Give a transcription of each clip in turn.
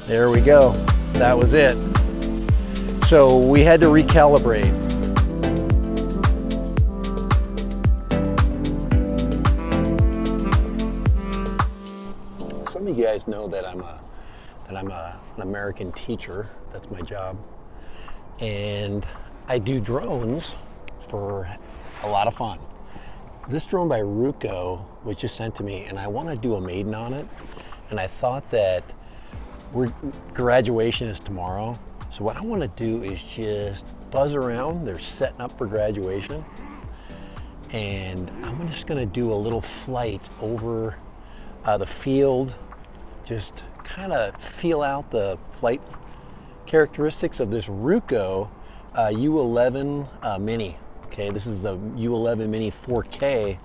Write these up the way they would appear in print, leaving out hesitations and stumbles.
There we go. That was it. So we had to recalibrate. Some of you guys know that I'm an American teacher. That's my job. And I do drones for a lot of fun. This drone by Ruko was just sent to me, and I want to do a maiden on it. And I thought that graduation is tomorrow. So what I want to do is just buzz around. They're setting up for graduation. And I'm just going to do a little flight over the field, just kind of feel out the flight characteristics of this Ruko U11 Mini. Okay, this is the U11 Mini 4K,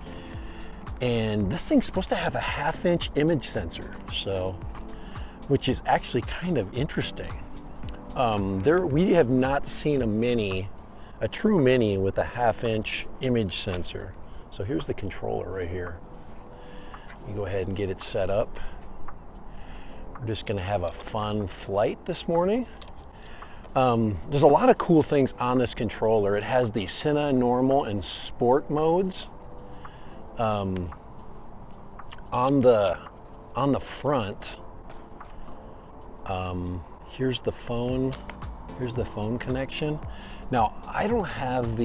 and this thing's supposed to have a 1/2-inch image sensor, so, which is actually kind of interesting. We have not seen a true Mini with a 1/2-inch image sensor. So here's the controller right here. You go ahead and get it set up. We're just going to have a fun flight this morning. There's a lot of cool things on this controller. It has the Cine, normal, and sport modes. On the front, here's the phone. Here's the phone connection. Now I have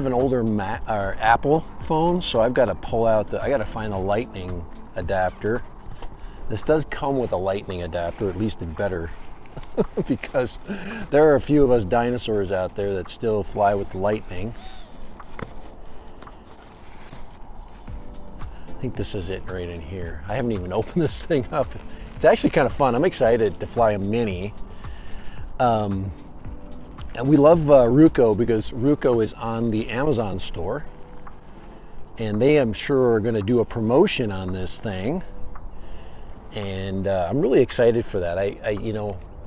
an older Apple phone, so I've got to pull out I got to find a lightning adapter. This does come with a lightning adapter, at least it better. Because there are a few of us dinosaurs out there that still fly with lightning. I think this is it right in here. I haven't even opened this thing up. It's actually kind of fun. I'm excited to fly a Mini. And we love Ruko because Ruko is on the Amazon store. And they, I'm sure, are going to do a promotion on this thing. And I'm really excited for that.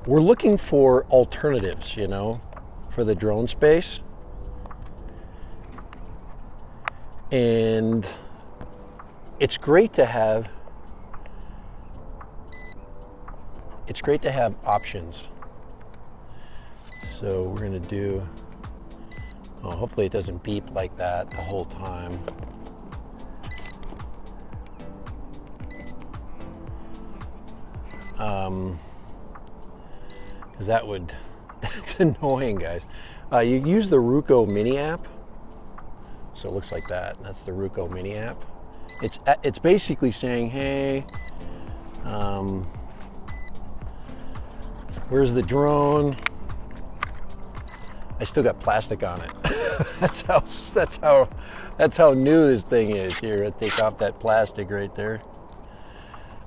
We're looking for alternatives, for the drone space. And it's great to have options. So we're going to do, hopefully it doesn't beep like that the whole time. Because that's annoying, guys. You use the Ruko Mini app. So it looks like that. That's the Ruko Mini app. It's basically saying, hey, where's the drone? I still got plastic on it. that's how new this thing is. Here, I'll take off that plastic right there.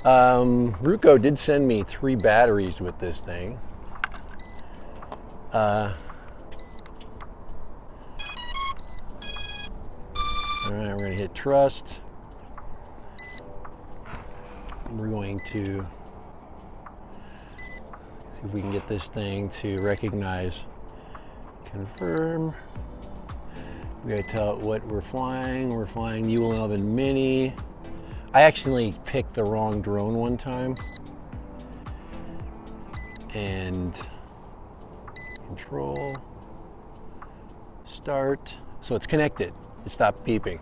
Ruko did send me 3 batteries with this thing. All right, we're going to hit trust. We're going to see if we can get this thing to recognize, confirm. We got to tell it what we're flying. We're flying U11 Mini. I actually picked the wrong drone one time. And control, start. So it's connected. It stopped beeping.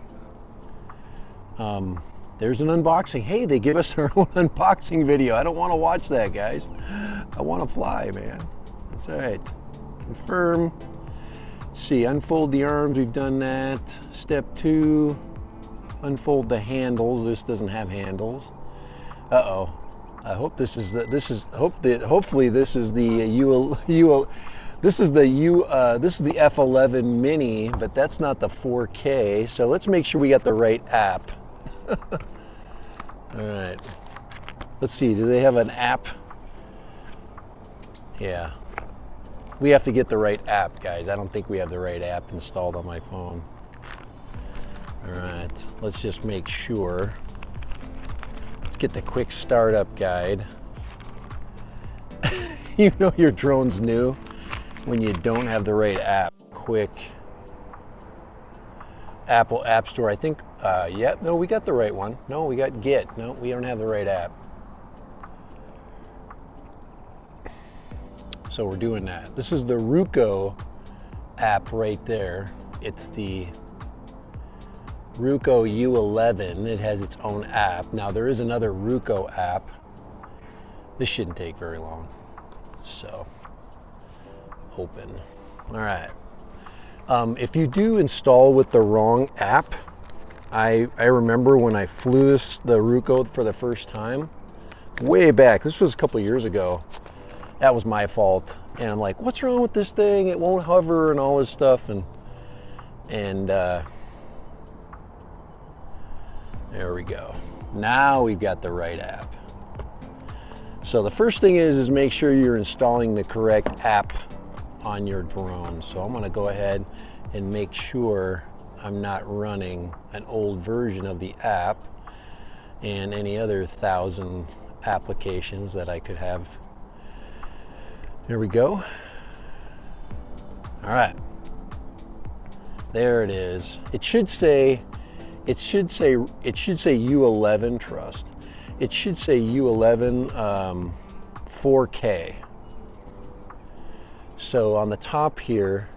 There's an unboxing. Hey, they give us our own unboxing video. I don't want to watch that, guys. I want to fly, man. That's all right. Confirm. Let's see, unfold the arms. We've done that. Step 2. Unfold the handles. This doesn't have handles. Uh-oh. I hope this is hopefully this is the this is the F11 Mini, but that's not the 4K. So let's make sure we got the right app. All right. Let's see. Do they have an app? Yeah. We have to get the right app, guys. I don't think we have the right app installed on my phone. All right. Let's just make sure. Let's get the quick startup guide. You know your drone's new when you don't have the right app. Quick Apple App Store. I think, no, we got the right one. No, we got Git. No, we don't have the right app. So we're doing that. This is the Ruko app right there. It's the Ruko U11. It has its own app. Now there is another Ruko app. This shouldn't take very long. So, open. All right. If you do install with the wrong app, I remember when I flew the Ruko for the first time, way back, this was a couple years ago, that was my fault. And I'm like, what's wrong with this thing? It won't hover and all this stuff. And there we go. Now we've got the right app. So the first thing is make sure you're installing the correct app on your drone. So I'm going to go ahead and make sure I'm not running an old version of the app and any other 1,000 applications that I could have. There we go. All right. There it is. It should say U11 Trust. It should say U11 4K. So on the top here,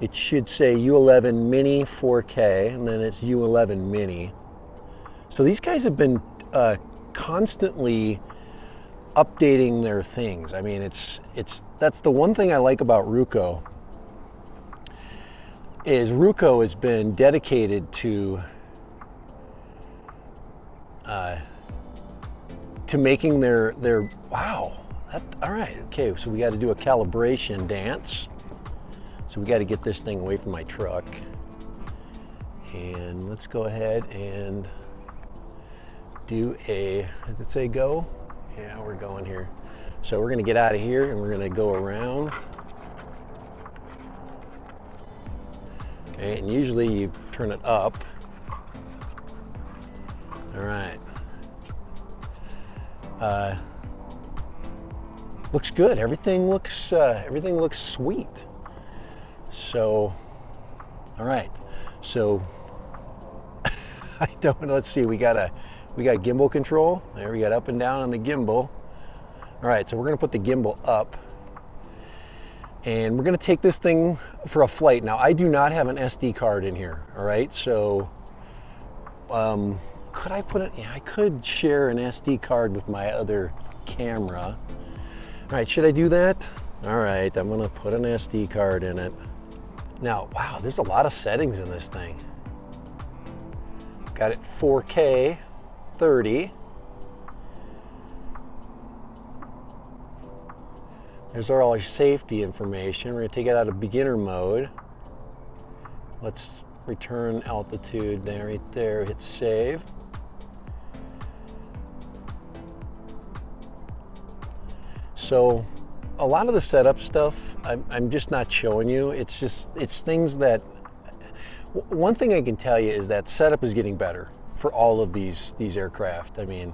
it should say U11 Mini 4K, and then it's U11 Mini. So these guys have been constantly updating their things. I mean, that's the one thing I like about Ruko. Is Ruko has been dedicated to making their wow. All right, okay, so we got to do a calibration dance. So we got to get this thing away from my truck. And let's go ahead and do does it say go? Yeah, we're going here. So we're going to get out of here and we're going to go around. Okay, and usually you turn it up. All right. Looks good. Everything looks sweet. So, all right. So, let's see. We got gimbal control. There, we got up and down on the gimbal. All right. So we're gonna put the gimbal up, and we're gonna take this thing for a flight. Now, I do not have an SD card in here. All right. So, could I put it? Yeah, I could share an SD card with my other camera. All right, should I do that? All right, I'm gonna put an SD card in it. Now, wow, there's a lot of settings in this thing. Got it 4K, 30. There's all our safety information. We're gonna take it out of beginner mode. Let's return altitude there, right there, hit save. So a lot of the setup stuff, I'm just not showing you. It's things that, one thing I can tell you is that setup is getting better for all of these aircraft. I mean,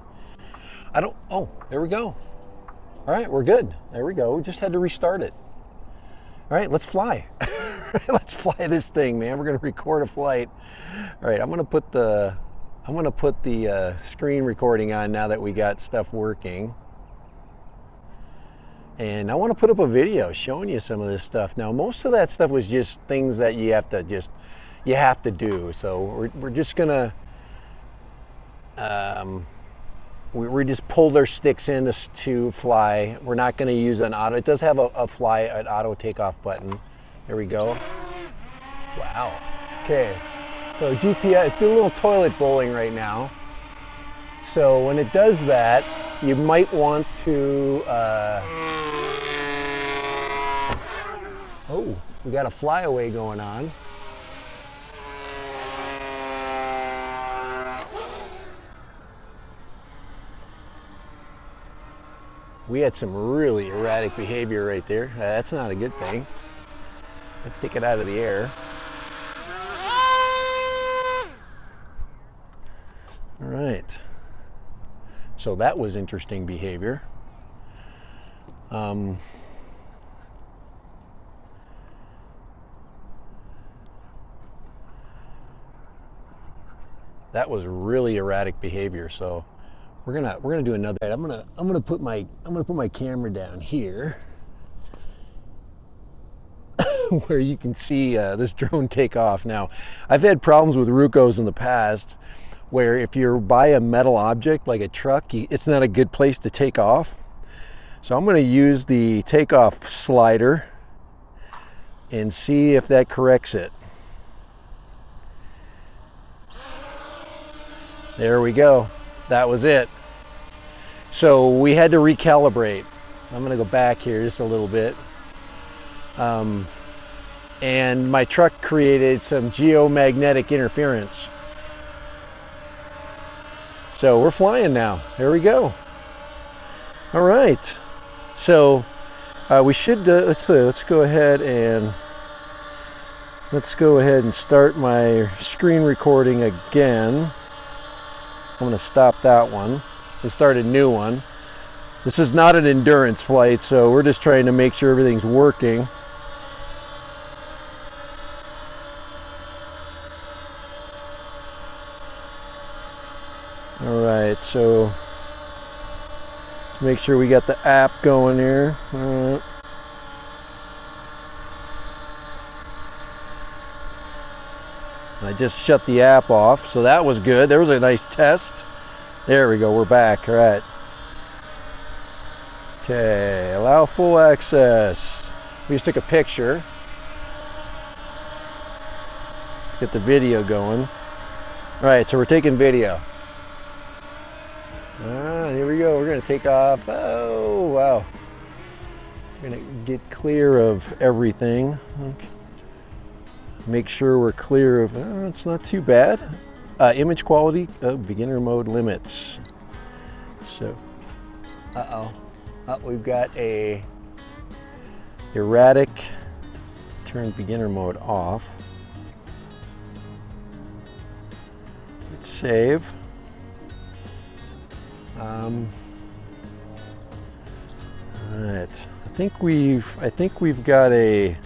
oh, there we go. All right, we're good. There we go. We just had to restart it. All right, let's fly. Let's fly this thing, man. We're gonna record a flight. All right, I'm gonna put the screen recording on now that we got stuff working. And I want to put up a video showing you some of this stuff. Now, most of that stuff was just things that you have to do. So we're just gonna we just pull their sticks in to fly. We're not going to use an auto. It does have an auto takeoff button. There we go. Wow. Okay. So GPS, it's doing a little toilet bowling right now. So when it does that, you might want to, oh, we got a flyaway going on. We had some really erratic behavior right there. That's not a good thing. Let's take it out of the air. All right. So that was interesting behavior. That was really erratic behavior. So we're gonna do another. I'm gonna put my camera down here. where you can see this drone take off. Now, I've had problems with Rukos in the past where if you're by a metal object like a truck, it's not a good place to take off. So I'm going to use the takeoff slider and see if that corrects it. There we go. That was it. So we had to recalibrate. I'm going to go back here just a little bit. And my truck created some geomagnetic interference. So we're flying now. There we go. All right. So we should let's go ahead and start my screen recording again. I'm going to stop that one and start a new one. This is not an endurance flight, so we're just trying to make sure everything's working. All right, so let's make sure we got the app going here. All right. I just shut the app off, so that was good. There was a nice test. There we go, we're back. All right. Okay, allow full access. We just took a picture. Get the video going. All right, so we're taking video. Here we go. We're going to take off. Oh, wow. We're going to get clear of everything. Okay. Make sure we're clear of, it's not too bad. Image quality, beginner mode limits. So, we've got a erratic. Let's turn beginner mode off. Let's save. All right. I think we've got a.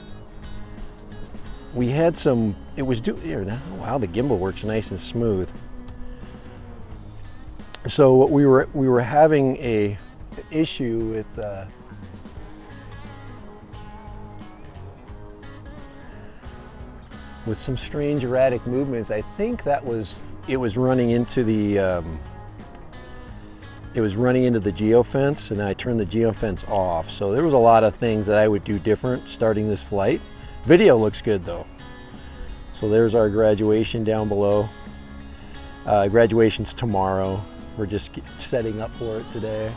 We had some. It was here now. Wow, the gimbal works nice and smooth. So what we were having a issue with some strange erratic movements. I think it was running into the geofence, and I turned the geofence off. So there was a lot of things that I would do different starting this flight. Video looks good though. So there's our graduation down below. Graduation's tomorrow. We're just setting up for it today.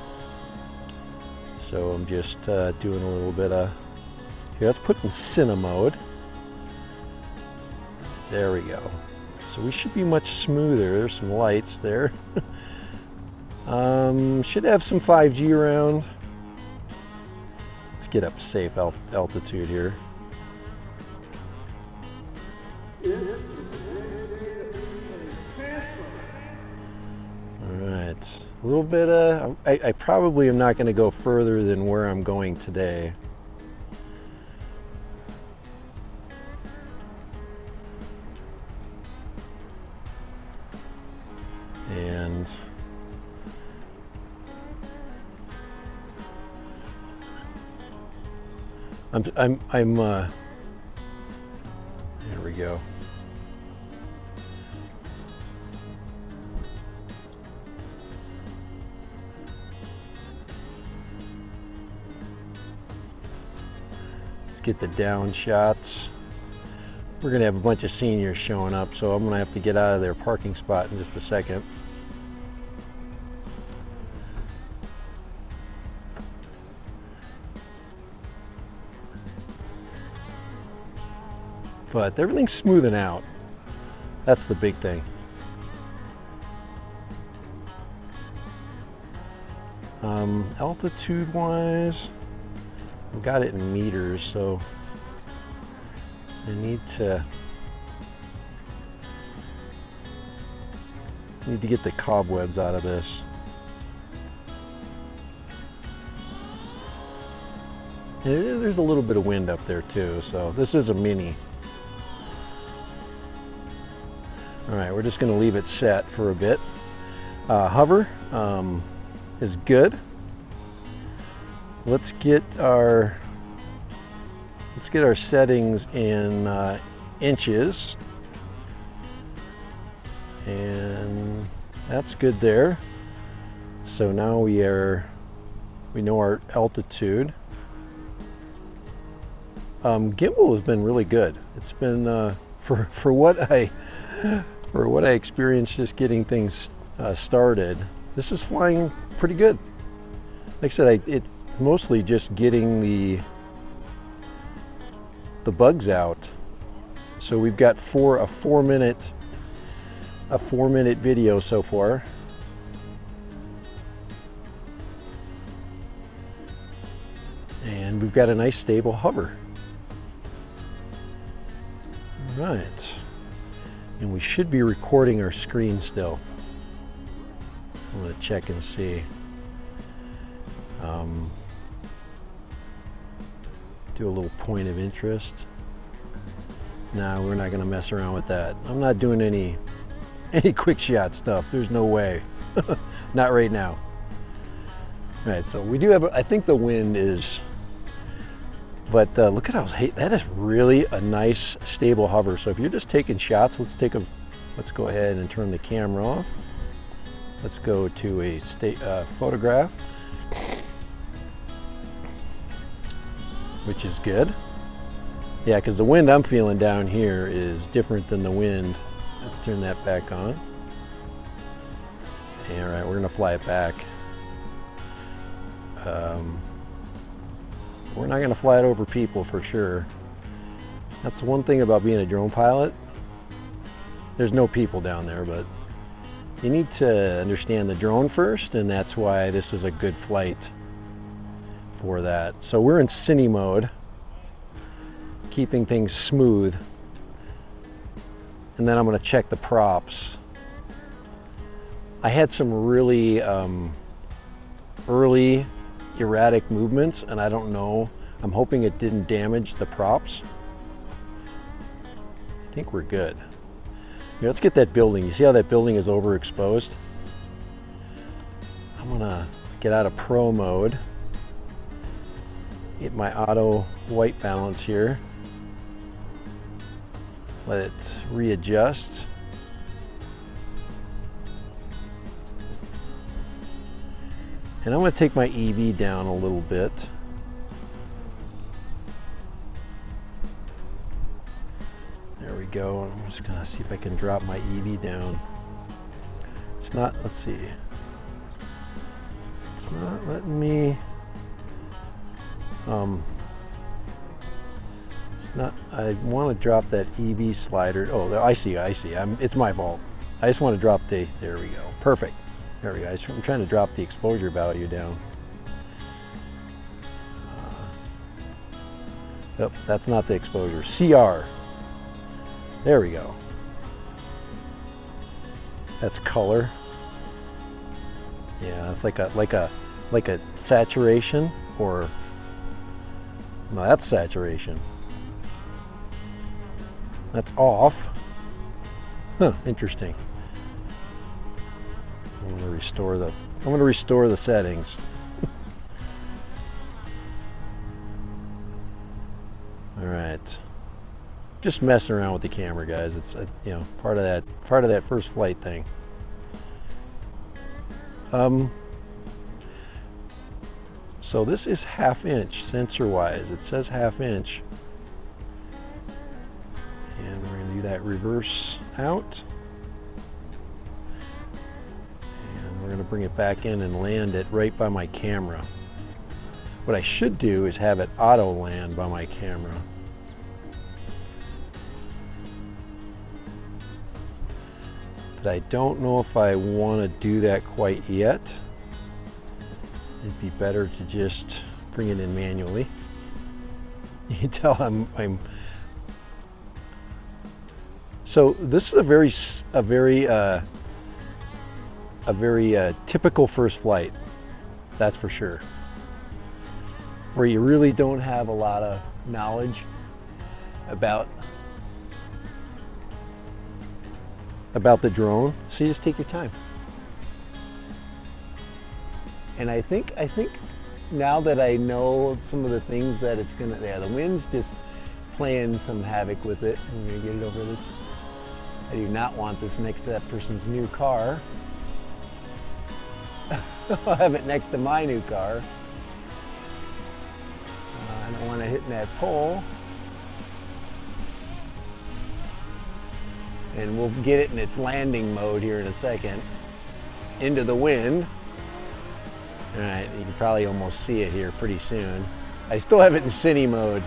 So I'm just doing a little bit of, here, let's put in cine mode. There we go. So we should be much smoother. There's some lights there. Should have some 5G around. Let's get up safe altitude here. Alright, a little bit of, I probably am not going to go further than where I'm going today. And there we go. Let's get the down shots. We're gonna have a bunch of seniors showing up, so I'm gonna have to get out of their parking spot in just a second. But everything's smoothing out. That's the big thing. Altitude wise, I've got it in meters, so I need to get the cobwebs out of this. And there's a little bit of wind up there too, so this is a mini. All right, we're just going to leave it set for a bit. Hover is good. Let's get Let's get our settings in inches, and that's good there. So now we know our altitude. Gimbal has been really good. It's been for what I experienced just getting things started. This is flying pretty good. Like I said, it's mostly just getting the bugs out. So we've got a 4 minute video so far. And we've got a nice stable hover. All right. And we should be recording our screen still. I'm going to check and see. Do a little point of interest. No, we're not going to mess around with that. I'm not doing any quick shot stuff. There's no way. Not right now. All right, so we do have, I think the wind is, but look at how, that is really a nice stable hover. So if you're just taking shots, let's go ahead and turn the camera off. Let's go to a photograph, which is good. Yeah, because the wind I'm feeling down here is different than the wind. Let's turn that back on. All right, we're gonna fly it back. We're not gonna fly it over people for sure. That's the one thing about being a drone pilot. There's no people down there, but you need to understand the drone first, and that's why this is a good flight for that. So we're in cine mode, keeping things smooth. And then I'm going to check the props. I had some really early erratic movements, and I don't know. I'm hoping it didn't damage the props. I think we're good. Here, let's get that building. You see how that building is overexposed? I'm going to get out of pro mode. Get my auto white balance here. Let it readjust. And I'm going to take my EV down a little bit. There we go. I'm just going to see if I can drop my EV down. It's not, let's see. It's not letting me, I want to drop that EV slider. Oh, I see. It's my fault. I just want to drop there we go. Perfect. There we go. I'm trying to drop the exposure value down. Nope, that's not the exposure. CR. There we go. That's color. Yeah, it's like a saturation, or no, that's saturation. That's off. Huh, interesting. I'm going to restore the settings. All right. Just messing around with the camera, guys. It's part of that first flight thing. So this is 1/2 inch sensor wise. It says 1/2 inch. And we're going to do that reverse out. And we're going to bring it back in and land it right by my camera. What I should do is have it auto land by my camera. But I don't know if I want to do that quite yet. It'd be better to just bring it in manually. You can tell I'm so this is a very typical first flight, that's for sure, where you really don't have a lot of knowledge about the drone, so you just take your time. And I think now that I know some of the things that it's gonna, yeah, the wind's just, playing some havoc with it. I'm gonna get it over this. I do not want this next to that person's new car. I'll have it next to my new car. I don't want to hit that pole. And we'll get it in its landing mode here in a second. Into the wind. All right, you can probably almost see it here pretty soon. I still have it in cine mode.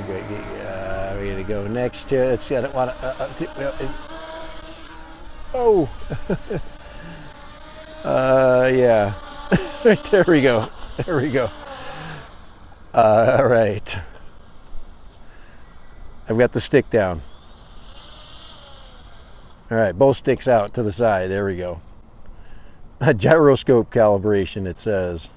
We're gonna go next to it. Let's see, I don't want to. Oh. Yeah. There we go. There we go. All right. I've got the stick down. All right, both sticks out to the side. There we go. A gyroscope calibration, it says.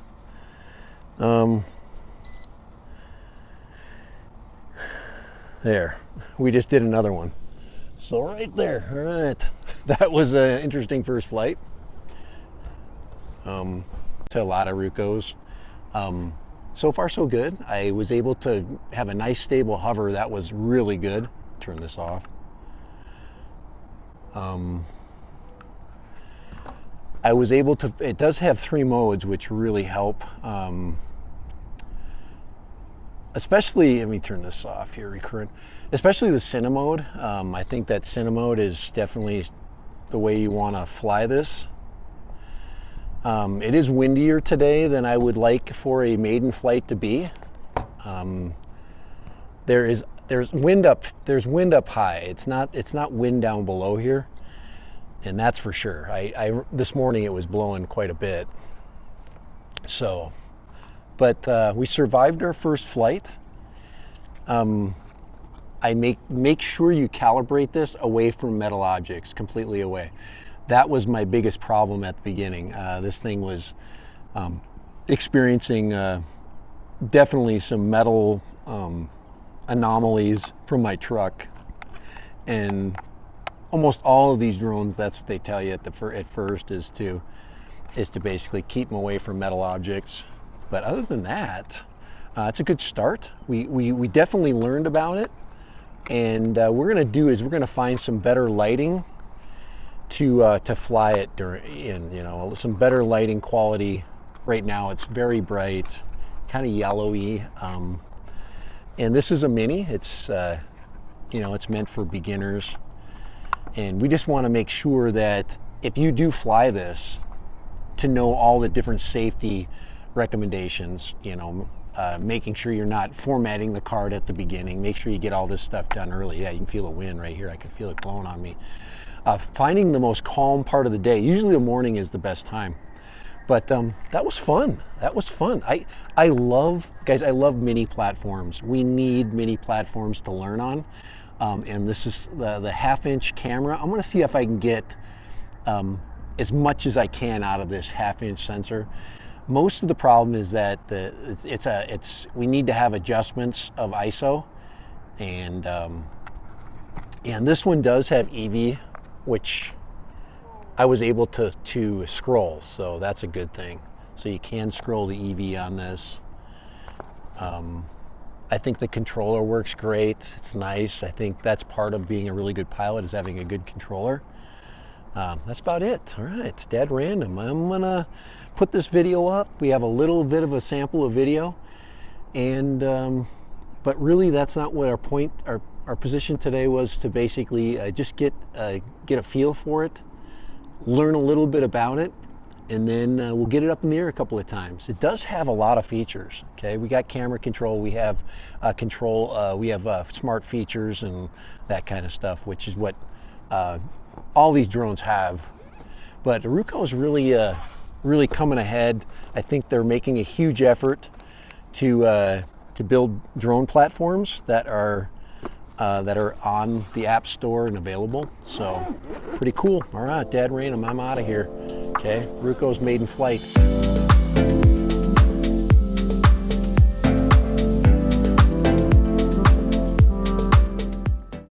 There. We just did another one. So right there. All right. That was an interesting first flight. To a lot of Rukos. So far so good. I was able to have a nice stable hover. That was really good. Turn this off. I was able to, it does have 3 modes which really help. Especially, let me turn this off here, recurrent. Especially the Cine mode. I think that Cine mode is definitely the way you want to fly this. It is windier today than I would like for a maiden flight to be. There's wind up high. It's not wind down below here, and that's for sure. This morning it was blowing quite a bit. So, but we survived our first flight. I make sure you calibrate this away from metal objects, completely away. That was my biggest problem at the beginning. This thing was experiencing definitely some metal anomalies from my truck, and almost all of these drones, that's what they tell you at first is to basically keep them away from metal objects. But other than that, it's a good start. We definitely learned about it, and we're gonna find some better lighting to fly it in, some better lighting quality. Right now it's very bright, kind of yellowy, and this is a mini. It's it's meant for beginners, and we just want to make sure that if you do fly this, to know all the different safety recommendations, making sure you're not formatting the card at the beginning. Make sure you get all this stuff done early. Yeah, you can feel the wind right here. I can feel it blowing on me. Finding the most calm part of the day. Usually the morning is the best time. But that was fun. That was fun. I love mini platforms. We need mini platforms to learn on. And this is the 1/2-inch camera. I'm going to see if I can get as much as I can out of this 1/2-inch sensor. Most of the problem is that we need to have adjustments of ISO, and this one does have EV, which I was able to scroll, so that's a good thing. So you can scroll the EV on this. I think the controller works great. It's nice. I think that's part of being a really good pilot, is having a good controller. That's about it. All right, it's dead random. I'm gonna put this video up. We have a little bit of a sample of video, and but really that's not what our point, our position today was, to basically just get a feel for it, learn a little bit about it, and then we'll get it up in the air a couple of times. It does have a lot of features. Okay, we got camera control, we have we have smart features and that kind of stuff, which is what all these drones have. But Ruko is really coming ahead. I think they're making a huge effort to build drone platforms that are on the App Store and available. So pretty cool. All right, Dad Random, I'm out of here. Okay, Ruko's maiden flight.